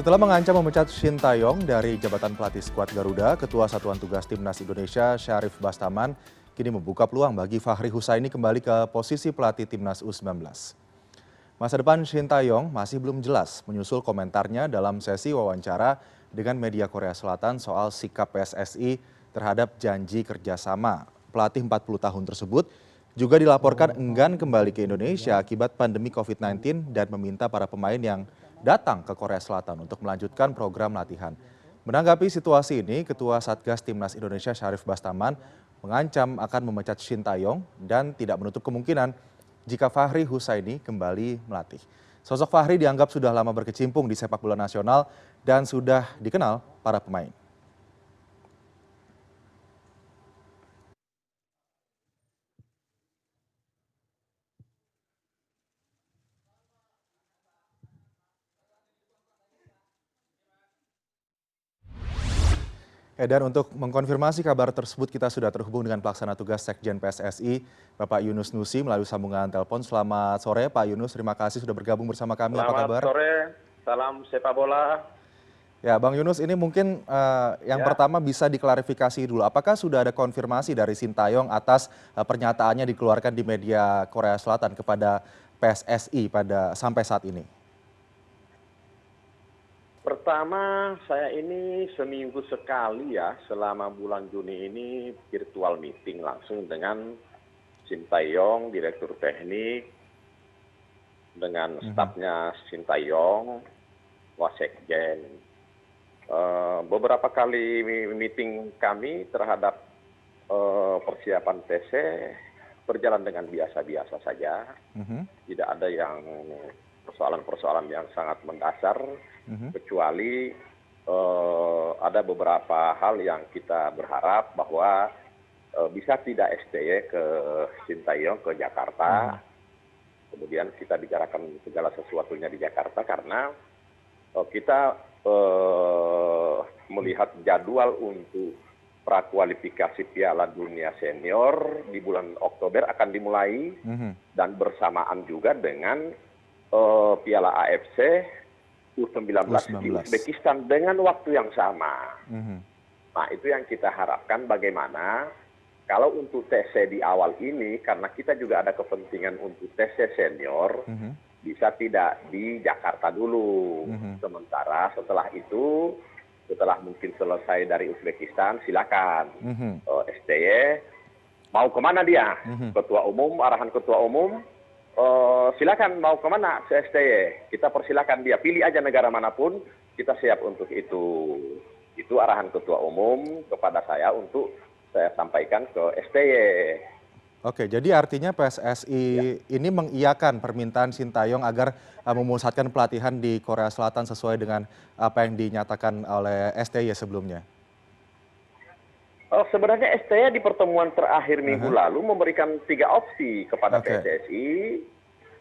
Setelah mengancam memecat Shin Taeyong dari jabatan pelatih skuad Garuda, Ketua Satuan Tugas Timnas Indonesia Syarif Bastaman kini membuka peluang bagi Fahri Husaini kembali ke posisi pelatih Timnas U19. Masa depan Shin Taeyong masih belum jelas menyusul komentarnya dalam sesi wawancara dengan media Korea Selatan soal sikap PSSI terhadap janji kerjasama. Pelatih 40 tahun tersebut juga dilaporkan enggan kembali ke Indonesia akibat pandemi COVID-19 dan meminta para pemain yang datang ke Korea Selatan untuk melanjutkan program latihan. Menanggapi situasi ini, Ketua Satgas Timnas Indonesia Syarif Bastaman mengancam akan memecat Shin Taeyong dan tidak menutup kemungkinan jika Fahri Husaini kembali melatih. Sosok Fahri dianggap sudah lama berkecimpung di sepak bola nasional dan sudah dikenal para pemain. Dan untuk mengkonfirmasi kabar tersebut kita sudah terhubung dengan pelaksana tugas Sekjen PSSI, Bapak Yunus Nusi melalui sambungan telepon. Selamat sore Pak Yunus, terima kasih sudah bergabung bersama kami. Apa kabar? Selamat sore, salam sepak bola. Ya Bang Yunus, ini mungkin yang pertama bisa diklarifikasi dulu. Apakah sudah ada konfirmasi dari Shin Taeyong atas pernyataannya dikeluarkan di media Korea Selatan kepada PSSI sampai saat ini? Pertama, saya ini seminggu sekali ya selama bulan Juni ini virtual meeting langsung dengan Shin Taeyong, Direktur Teknik, dengan stafnya Shin Taeyong, Wasekjen. Beberapa kali meeting kami terhadap persiapan TC berjalan dengan biasa-biasa saja. Tidak ada yang persoalan-persoalan yang sangat mendasar, kecuali ada beberapa hal yang kita berharap bahwa bisa tidak STY ke Shin Taeyong ke Jakarta. Kemudian kita bicarakan segala sesuatunya di Jakarta karena kita melihat jadwal untuk prakualifikasi Piala Dunia Senior di bulan Oktober akan dimulai dan bersamaan juga dengan Piala AFC U19 di Uzbekistan dengan waktu yang sama. Nah, itu yang kita harapkan bagaimana kalau untuk TC di awal ini, karena kita juga ada kepentingan untuk TC senior, bisa tidak di Jakarta dulu. Sementara setelah itu, setelah mungkin selesai dari Uzbekistan, silakan STY mau kemana dia? Ketua Umum, arahan Ketua Umum, silakan mau kemana STY, kita persilakan dia, pilih aja negara manapun, kita siap untuk itu. Itu arahan Ketua Umum kepada saya untuk saya sampaikan ke STY. Oke, jadi artinya PSSI ini mengiyakan permintaan Shin Taeyong agar memusatkan pelatihan di Korea Selatan sesuai dengan apa yang dinyatakan oleh STY sebelumnya. Sebenarnya STY di pertemuan terakhir minggu lalu memberikan 3 opsi kepada PSSI.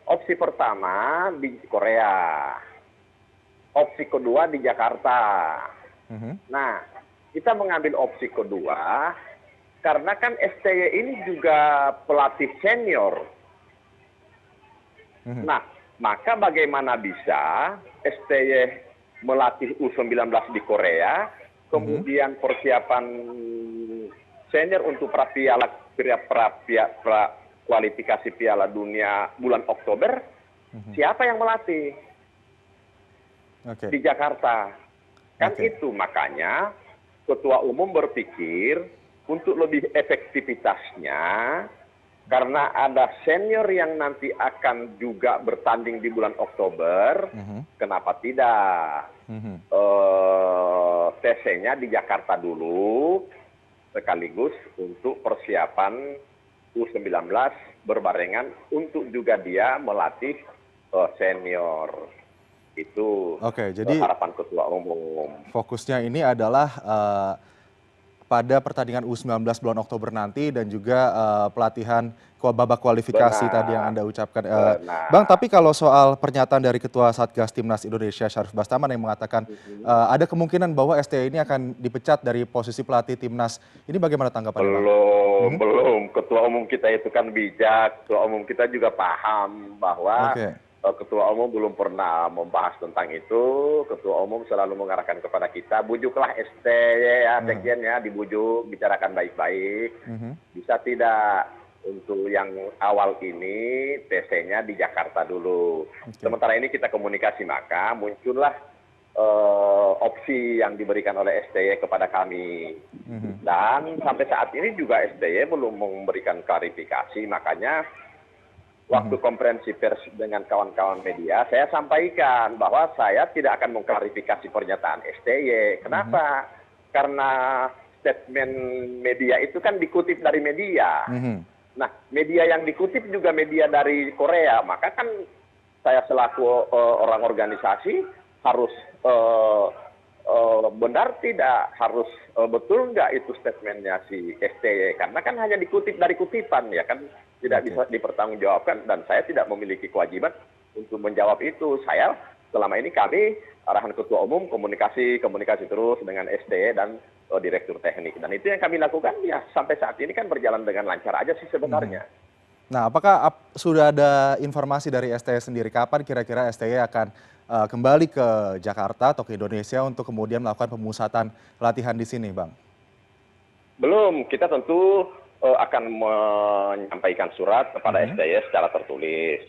Opsi pertama di Korea, opsi kedua di Jakarta. Nah, kita mengambil opsi kedua karena kan STY ini juga pelatih senior. Nah, maka bagaimana bisa STY melatih U19 di Korea, kemudian persiapan senior untuk kualifikasi Piala Dunia bulan Oktober, siapa yang melatih? Di Jakarta. Kan itu makanya Ketua Umum berpikir untuk lebih efektivitasnya, karena ada senior yang nanti akan juga bertanding di bulan Oktober, kenapa tidak? TC-nya di Jakarta dulu, sekaligus untuk persiapan U19 berbarengan untuk juga dia melatih senior. Itu jadi harapan Ketua Umum. Fokusnya ini adalah pada pertandingan U19 bulan Oktober nanti dan juga pelatihan babak kualifikasi tadi yang Anda ucapkan. Bang, tapi kalau soal pernyataan dari Ketua Satgas Timnas Indonesia Syarif Bastaman yang mengatakan ada kemungkinan bahwa STY ini akan dipecat dari posisi pelatih Timnas, ini bagaimana tanggapannya, Bang? Belum. Ketua Umum kita itu kan bijak, Ketua Umum kita juga paham bahwa Ketua Umum belum pernah membahas tentang itu. Ketua Umum selalu mengarahkan kepada kita, bujuklah STY ya, Sekjen ya, dibujuk, bicarakan baik-baik. Bisa tidak untuk yang awal ini TC-nya di Jakarta dulu. Sementara ini kita komunikasi, maka muncullah opsi yang diberikan oleh STY kepada kami. Dan sampai saat ini juga STY belum memberikan klarifikasi, makanya waktu konferensi pers dengan kawan-kawan media, saya sampaikan bahwa saya tidak akan mengklarifikasi pernyataan STY. Kenapa? Karena statement media itu kan dikutip dari media. Nah, media yang dikutip juga media dari Korea, maka kan saya selaku orang organisasi harus benar tidak, harus betul nggak itu statementnya si STY, karena kan hanya dikutip dari kutipan ya kan, tidak bisa dipertanggungjawabkan, dan saya tidak memiliki kewajiban untuk menjawab itu. Saya selama ini, kami arahan Ketua Umum komunikasi terus dengan STY dan Direktur Teknik, dan itu yang kami lakukan ya sampai saat ini kan berjalan dengan lancar aja sih sebenarnya. Nah, apakah sudah ada informasi dari STY sendiri kapan kira-kira STY akan kembali ke Jakarta atau ke Indonesia untuk kemudian melakukan pemusatan latihan di sini, Bang? Belum, kita tentu akan menyampaikan surat kepada STY secara tertulis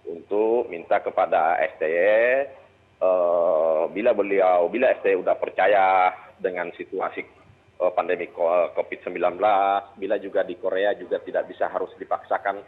untuk minta kepada STY bila STY sudah percaya dengan situasi pandemi COVID-19, bila juga di Korea juga tidak bisa harus dipaksakan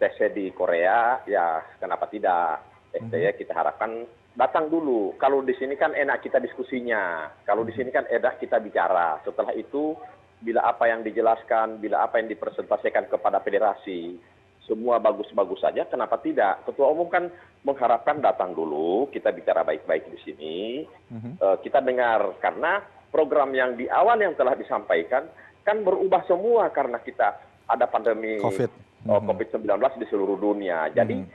TC di Korea, ya kenapa tidak? STY kita harapkan datang dulu. Kalau di sini kan enak kita diskusinya, kalau di sini kan enak kita bicara. Setelah itu, bila apa yang dijelaskan, bila apa yang dipresentasikan kepada federasi, semua bagus-bagus saja, kenapa tidak? Ketua Umum kan mengharapkan datang dulu, kita bicara baik-baik di sini, kita dengar, karena program yang di awal yang telah disampaikan kan berubah semua karena kita ada pandemi COVID-19 di seluruh dunia. Jadi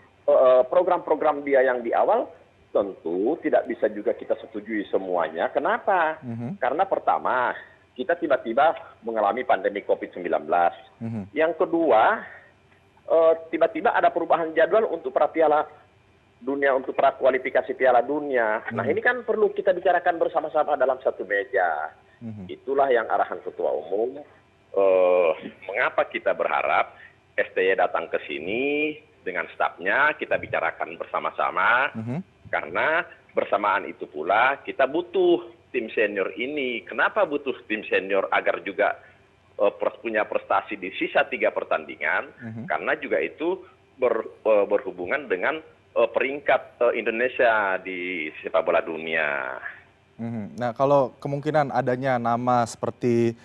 program-program dia yang di awal tentu tidak bisa juga kita setujui semuanya. Kenapa? Karena pertama, kita tiba-tiba mengalami pandemi COVID-19. Yang kedua, tiba-tiba ada perubahan jadwal untuk Piala Dunia, untuk prakualifikasi Piala Dunia. Nah, ini kan perlu kita bicarakan bersama-sama dalam satu meja. Itulah yang arahan Ketua Umum. Mengapa kita berharap STY datang ke sini dengan stafnya, kita bicarakan bersama-sama, karena bersamaan itu pula kita butuh tim senior ini. Kenapa butuh tim senior? Agar juga punya prestasi di sisa 3 pertandingan, karena juga itu berhubungan dengan peringkat Indonesia di sepak bola dunia. Nah, kalau kemungkinan adanya nama seperti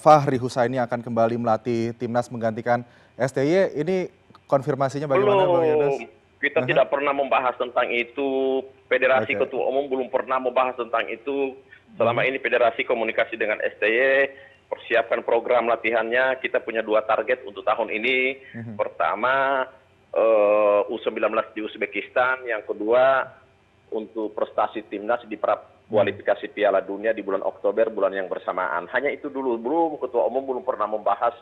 Fahri Husaini akan kembali melatih timnas menggantikan STY, ini konfirmasinya bagaimana, Bang Yones? Kita tidak pernah membahas tentang itu. Federasi Ketua Umum belum pernah membahas tentang itu. Selama ini federasi komunikasi dengan STY, persiapkan program latihannya. Kita punya 2 target untuk tahun ini. Pertama, U19 di Uzbekistan. Yang kedua, untuk prestasi timnas di kualifikasi Piala Dunia di bulan Oktober, bulan yang bersamaan. Hanya itu dulu. Ketua Umum belum pernah membahas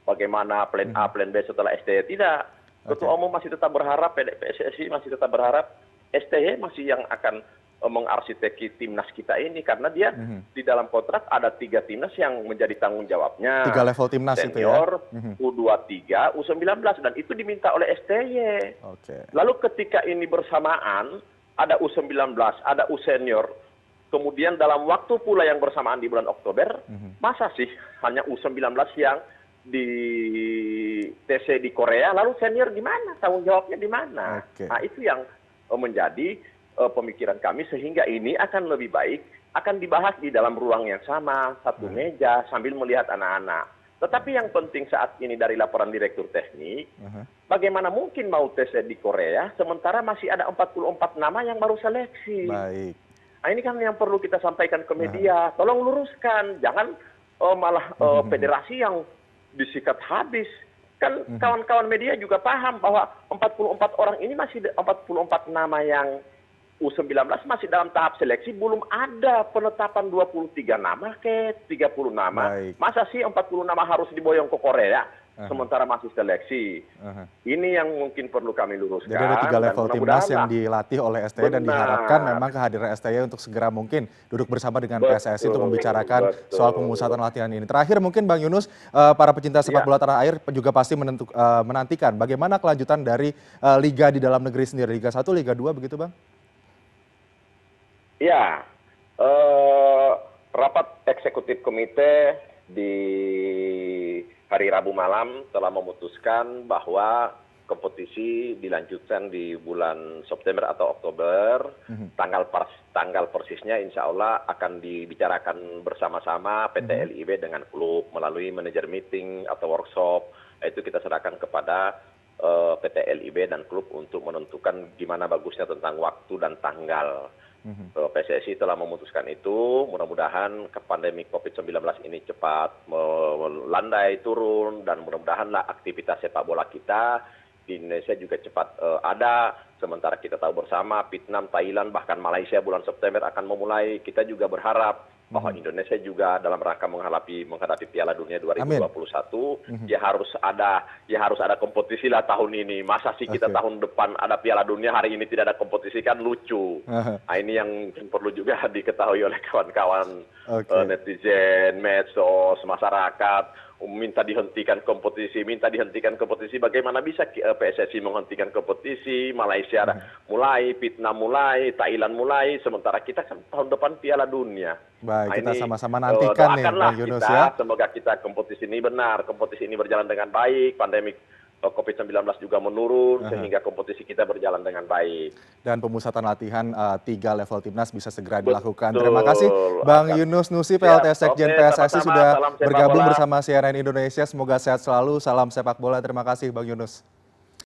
bagaimana plan A, plan B setelah STY. Tidak. Ketua Umum masih tetap berharap, PSSI masih tetap berharap STY masih yang akan mengarsiteki timnas kita ini, karena dia di dalam kontrak ada 3 timnas yang menjadi tanggung jawabnya. 3 level timnas senior, itu ya? U23, U19, dan itu diminta oleh STY. Lalu ketika ini bersamaan, ada U19, ada U senior, kemudian dalam waktu pula yang bersamaan di bulan Oktober, masa sih hanya U19 yang di TC di Korea, lalu senior di mana? Tanggung jawabnya di mana? Nah, itu yang menjadi pemikiran kami, sehingga ini akan lebih baik, akan dibahas di dalam ruang yang sama, satu meja, sambil melihat anak-anak. Tetapi yang penting saat ini dari laporan Direktur Teknik, bagaimana mungkin mau TC di Korea, sementara masih ada 44 nama yang baru seleksi. Nah, ini kan yang perlu kita sampaikan ke media. Tolong luruskan, jangan malah federasi yang disikat habis. Kan kawan-kawan media juga paham bahwa 44 orang ini masih 44 nama yang U19 masih dalam tahap seleksi, belum ada penetapan 23 nama ke 30 nama. Masa sih 40 nama harus diboyong ke Korea? sementara masih seleksi. Ini yang mungkin perlu kami luruskan. Jadi ada 3 dan level timnas mudah-mudahan yang lah. dilatih oleh STY dan diharapkan Benar. memang kehadiran STY untuk segera mungkin duduk bersama dengan PSSI untuk Betul, membicarakan soal pemusatan betul. latihan ini. Terakhir mungkin Bang Yunus, para pecinta sepak Ya, bola tanah air juga pasti menantikan bagaimana kelanjutan dari liga di dalam negeri sendiri, Liga 1, Liga 2 begitu Bang? ya. Rapat eksekutif komite di hari Rabu malam telah memutuskan bahwa kompetisi dilanjutkan di bulan September atau Oktober. Tanggal persisnya insya Allah akan dibicarakan bersama-sama PT LIB dengan klub melalui manajer meeting atau workshop. Itu kita serahkan kepada PT LIB dan klub untuk menentukan gimana bagusnya tentang waktu dan tanggal. PSSI telah memutuskan itu, mudah-mudahan pandemi COVID-19 ini cepat melandai turun dan mudah-mudahanlah aktivitas sepak bola kita di Indonesia juga cepat ada. Sementara kita tahu bersama Vietnam, Thailand, bahkan Malaysia bulan September akan memulai. Kita juga berharap bahwa Indonesia juga dalam rangka menghadapi Piala Dunia 2021 ya harus ada kompetisi lah tahun ini. Masa sih kita tahun depan ada Piala Dunia, hari ini tidak ada kompetisi, kan lucu. Nah, ini yang perlu juga diketahui oleh kawan-kawan netizen, medsos, masyarakat. Minta dihentikan kompetisi. Bagaimana bisa PSSI menghentikan kompetisi? Malaysia mulai, Vietnam mulai, Thailand mulai, sementara kita kan tahun depan Piala Dunia. Baik, Nah, kita ini sama-sama nantikan nih Bang Yunus ya. Semoga kita kompetisi ini berjalan dengan baik, pandemi COVID-19 juga menurun, sehingga kompetisi kita berjalan dengan baik. Dan pemusatan latihan 3 level timnas bisa segera dilakukan. Terima kasih Bang Yunus Nusi, PLT Sekjen PSSI sudah bergabung bersama CNN Indonesia. Semoga sehat selalu, salam sepak bola. Terima kasih Bang Yunus.